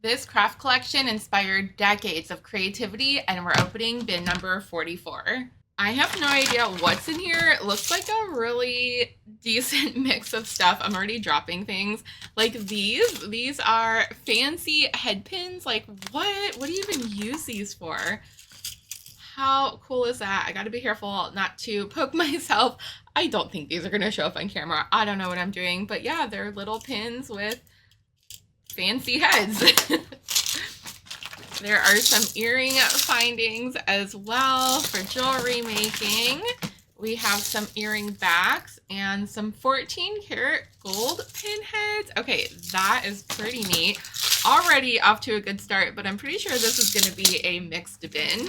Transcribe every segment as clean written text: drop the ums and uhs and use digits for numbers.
This craft collection inspired decades of creativity, and we're opening bin number 44. I have no idea what's in here. It looks like a really decent mix of stuff. I'm already dropping things. Like these. These are fancy head pins. Like what? What do you even use these for? How cool is that? I gotta be careful not to poke myself. I don't think these are gonna show up on camera. I don't know what I'm doing, but yeah, they're little pins with fancy heads. There are some earring findings as well for jewelry making. We have some earring backs and some 14 karat gold pin heads. Okay, that is pretty neat. Already off to a good start, but I'm pretty sure this is going to be a mixed bin.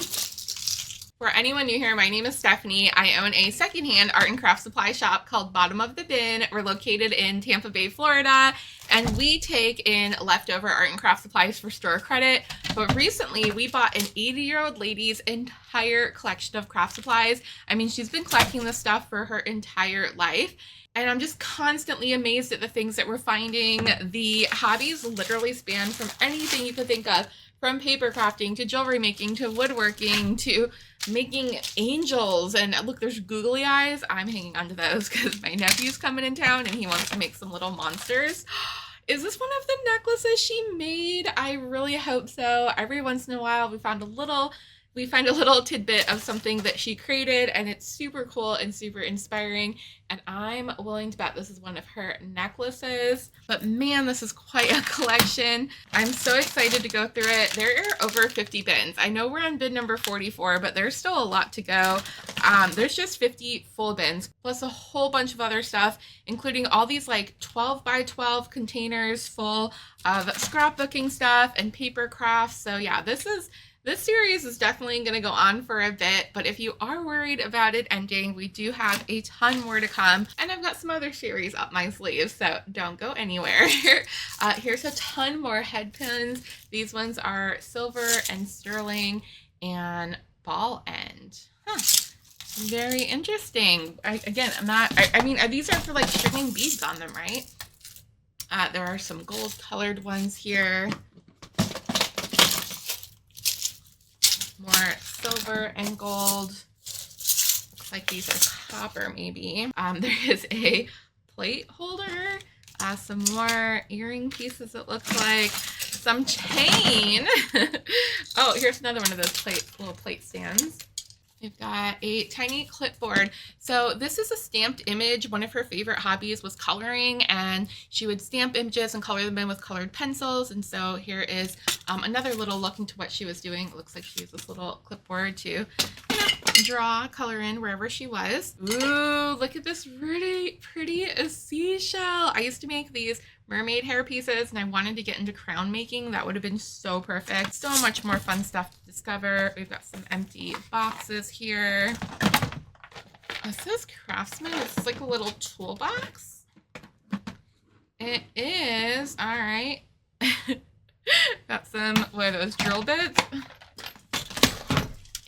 For anyone new here, my name is Stephanie. I own a secondhand art and craft supply shop called Bottom of the Bin. We're located in Tampa Bay, Florida, and we take in leftover art and craft supplies for store credit. But recently, we bought an 80-year-old lady's entire collection of craft supplies. I mean, she's been collecting this stuff for her entire life. And I'm just constantly amazed at the things that we're finding. The hobbies literally span from anything you could think of, from paper crafting to jewelry making to woodworking to making angels. And look, there's googly eyes. I'm hanging on to those because my nephew's coming in town and he wants to make some little monsters. Is this one of the necklaces she made? I really hope so. Every once in a while we find a little tidbit of something that she created, and it's super cool and super inspiring, and I'm willing to bet this is one of her necklaces. But man, this is quite a collection. I'm so excited to go through it. There are over 50 bins. I know we're on bin number 44, but there's still a lot to go. There's just 50 full bins, plus a whole bunch of other stuff, including all these like 12 by 12 containers full of scrapbooking stuff and paper crafts. So yeah, this series is definitely going to go on for a bit, but if you are worried about it ending, we do have a ton more to come, and I've got some other series up my sleeve, so don't go anywhere. Here's a ton more head pins. These ones are silver and sterling and ball end. Very interesting. I mean, these are for like stringing beads on them, right? There are some gold colored ones here. More silver and gold. Looks like these are copper maybe. There is a plate holder. Some more earring pieces it looks like. Some chain. Oh, here's another one of those little plate stands. We've got a tiny clipboard. So this is a stamped image. One of her favorite hobbies was coloring, and she would stamp images and color them in with colored pencils. And so here is another little look into what she was doing. It looks like she used this little clipboard to draw, color in wherever she was. Ooh, look at this really pretty seashell. I used to make these mermaid hair pieces, and I wanted to get into crown making. That would have been so perfect. So much more fun stuff to discover. We've got some empty boxes here. This says Craftsman. It's like a little toolbox. It is. All right. Got some, what are those, drill bits?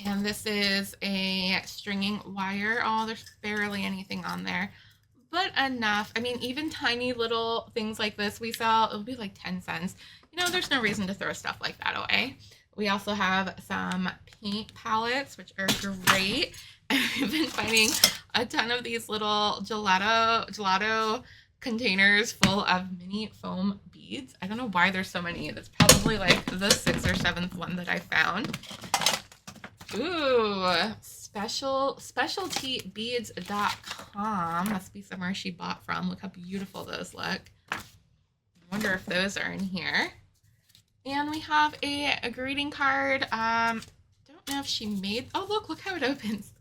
And this is a stringing wire. Oh, there's barely anything on there, but enough. I mean, even tiny little things like this we sell, it'll be like 10 cents. You know, there's no reason to throw stuff like that away. We also have some paint palettes, which are great. I've been finding a ton of these little gelato containers full of mini foam beads. I don't know why there's so many. That's probably like the 6th or 7th one that I found. Ooh, specialtybeads.com. Must be somewhere she bought from. Look how beautiful those look. I wonder if those are in here. And we have a greeting card. Don't know if she made, oh look how it opens.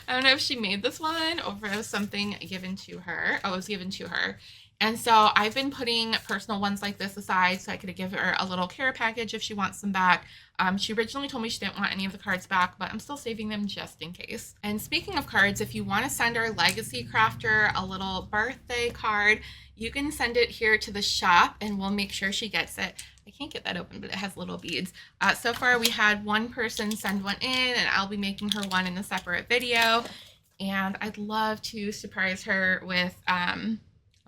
I don't know if she made this one or if it was something given to her. Oh, it was given to her. And so I've been putting personal ones like this aside so I could give her a little care package if she wants them back. She originally told me she didn't want any of the cards back, but I'm still saving them just in case. And speaking of cards, if you want to send our legacy crafter a little birthday card, you can send it here to the shop and we'll make sure she gets it. I can't get that open, but it has little beads. So far we had one person send one in, and I'll be making her one in a separate video. And I'd love to surprise her with a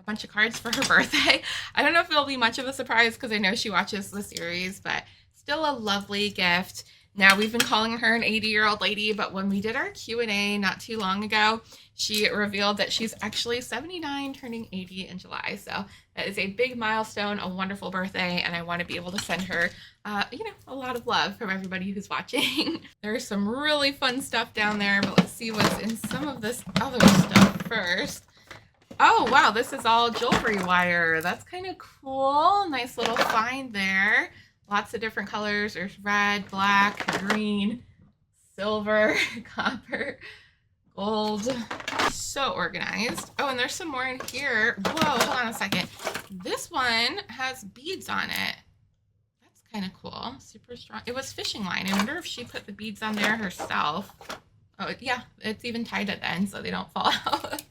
a bunch of cards for her birthday. I don't know if it'll be much of a surprise because I know she watches the series, but still a lovely gift. Now, we've been calling her an 80-year-old lady, but when we did our Q&A not too long ago, she revealed that she's actually 79, turning 80 in July. So that is a big milestone, a wonderful birthday, and I want to be able to send her, a lot of love from everybody who's watching. There's some really fun stuff down there, but let's see what's in some of this other stuff first. Oh, wow, this is all jewelry wire. That's kind of cool. Nice little find there. Lots of different colors. There's red, black, green, silver, copper, gold. So organized. Oh, and there's some more in here. Whoa, hold on a second. This one has beads on it. That's kind of cool. Super strong. It was fishing line. I wonder if she put the beads on there herself. Oh, yeah, it's even tied at the end so they don't fall out.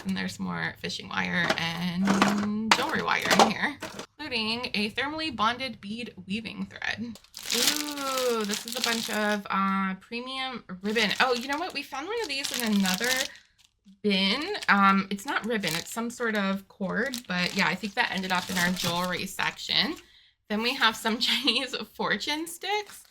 And there's more fishing wire and jewelry wire in here, including a thermally bonded bead weaving thread. Ooh, this is a bunch of premium ribbon. Oh, you know what? We found one of these in another bin. It's not ribbon. It's some sort of cord. But yeah, I think that ended up in our jewelry section. Then we have some Chinese fortune sticks.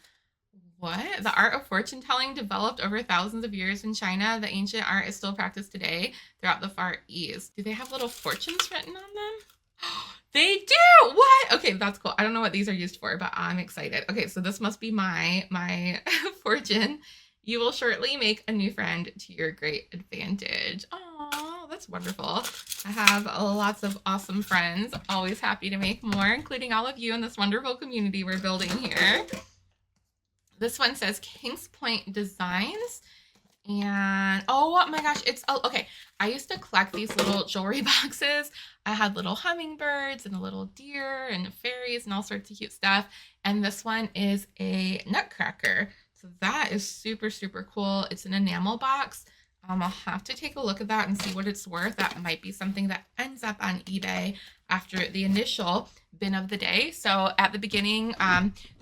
What? The art of fortune telling developed over thousands of years in China. The ancient art is still practiced today throughout the Far East. Do they have little fortunes written on them? They do! What? Okay, that's cool. I don't know what these are used for, but I'm excited. Okay, so this must be my fortune. You will shortly make a new friend to your great advantage. Oh, that's wonderful. I have lots of awesome friends. Always happy to make more, including all of you in this wonderful community we're building here. This one says Kings Point Designs. And oh my gosh, okay. I used to collect these little jewelry boxes. I had little hummingbirds and a little deer and fairies and all sorts of cute stuff. And this one is a nutcracker. So that is super, super cool. It's an enamel box. I'll have to take a look at that and see what it's worth. That might be something that ends up on eBay after the initial bin of the day. So at the beginning,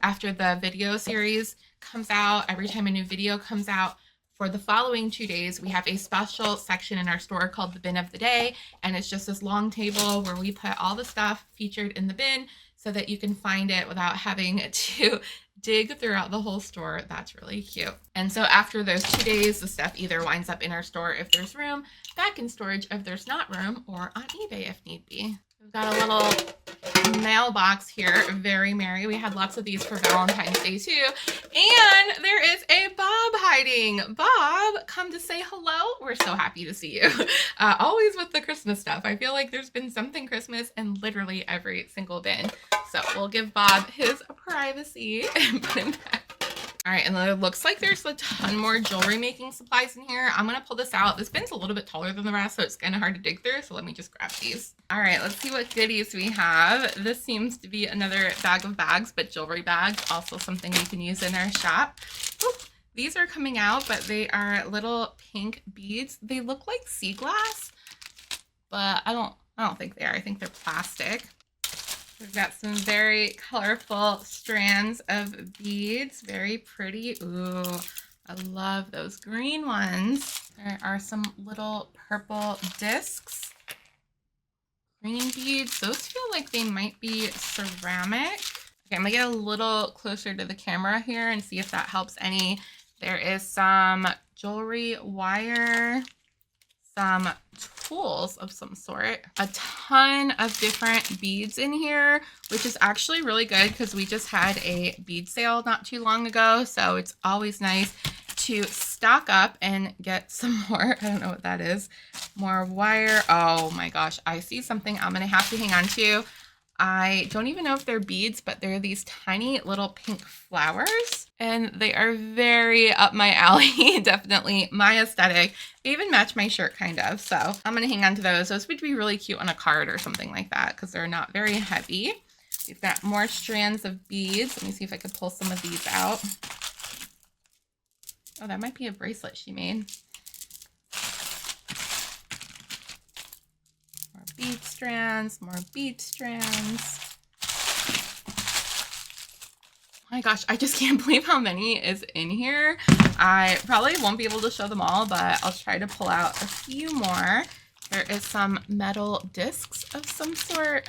after the video series comes out, every time a new video comes out, for the following 2 days, we have a special section in our store called the bin of the day. And it's just this long table where we put all the stuff featured in the bin so that you can find it without having to dig throughout the whole store. That's really cute. And so after those 2 days, the stuff either winds up in our store if there's room, back in storage if there's not room, or on eBay if need be. We've got a little mailbox here, very merry. We had lots of these for Valentine's Day too. And there is a Bob hiding. Bob, come to say hello. We're so happy to see you. Always with the Christmas stuff. I feel like there's been something Christmas in literally every single bin. So we'll give Bob his privacy and put him back. All right, and it looks like there's a ton more jewelry making supplies in here. I'm gonna pull this out. This bin's a little bit taller than the rest, so it's kind of hard to dig through. So let me just grab these. All right, let's see what goodies we have. This seems to be another bag of bags, but jewelry bags, also something we can use in our shop. Oop, these are coming out, but they are little pink beads. They look like sea glass, but I don't think they are. I think they're plastic. We've got some very colorful strands of beads. Very pretty. Ooh, I love those green ones. There are some little purple discs. Green beads. Those feel like they might be ceramic. Okay, I'm gonna get a little closer to the camera here and see if that helps any. There is some jewelry wire, some tools of some sort, a ton of different beads in here, which is actually really good because we just had a bead sale not too long ago. So it's always nice to stock up and get some more. I don't know what that is. More wire. Oh my gosh, I see something I'm gonna have to hang on to. I don't even know if they're beads, but they're these tiny little pink flowers, and they are very up my alley. Definitely my aesthetic. They even match my shirt kind of, so I'm gonna hang on to those. Those would be really cute on a card or something like that because they're not very heavy. We've got more strands of beads. Let me see if I could pull some of these out. Oh, that might be a bracelet she made. Bead strands, more bead strands. Oh my gosh, I just can't believe how many is in here. I probably won't be able to show them all, but I'll try to pull out a few more. There is some metal discs of some sort.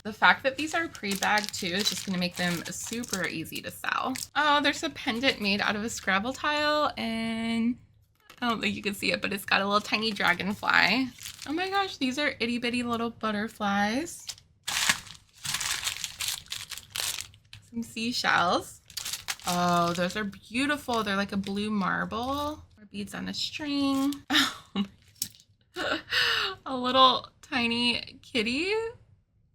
The fact that these are pre-bagged too is just gonna make them super easy to sell. Oh, there's a pendant made out of a Scrabble tile, and I don't think you can see it, but it's got a little tiny dragonfly. Oh my gosh, these are itty bitty little butterflies. Some seashells. Oh, those are beautiful. They're like a blue marble. More beads on a string. Oh my gosh. A little tiny kitty.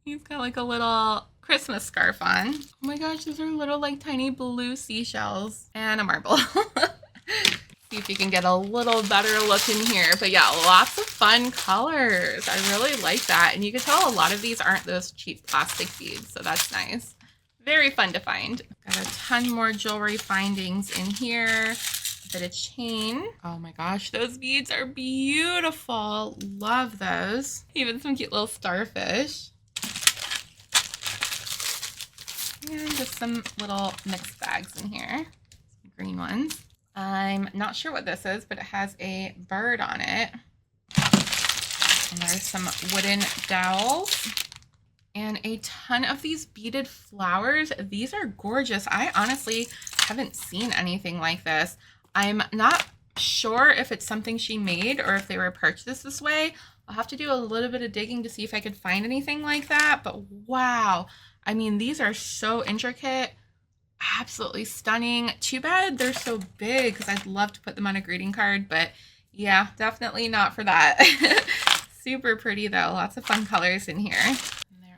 He's got like a little Christmas scarf on. Oh my gosh, those are little like tiny blue seashells and a marble. See if you can get a little better look in here. But yeah, lots of fun colors. I really like that. And you can tell a lot of these aren't those cheap plastic beads, so that's nice. Very fun to find. Got a ton more jewelry findings in here. A bit of chain. Oh my gosh, those beads are beautiful. Love those. Even some cute little starfish. And just some little mixed bags in here. Some green ones. I'm not sure what this is, but it has a bird on it. And there's some wooden dowels. And a ton of these beaded flowers. These are gorgeous. I honestly haven't seen anything like this. I'm not sure if it's something she made or if they were purchased this way. I'll have to do a little bit of digging to see if I could find anything like that. But wow, I mean, these are so intricate. Absolutely stunning. Too bad they're so big because I'd love to put them on a greeting card. But yeah, definitely not for that. Super pretty though. Lots of fun colors in here.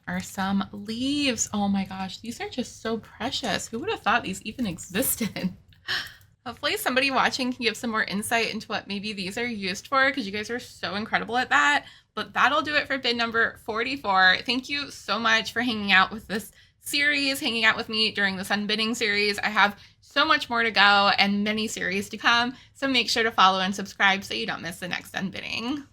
Are some leaves. Oh my gosh, these are just so precious. Who would have thought these even existed? Hopefully somebody watching can give some more insight into what maybe these are used for, because you guys are so incredible at that. But that'll do it for bin number 44. Thank you so much for hanging out with this series, hanging out with me during this unbinning series. I have so much more to go and many series to come, so make sure to follow and subscribe so you don't miss the next unbinning.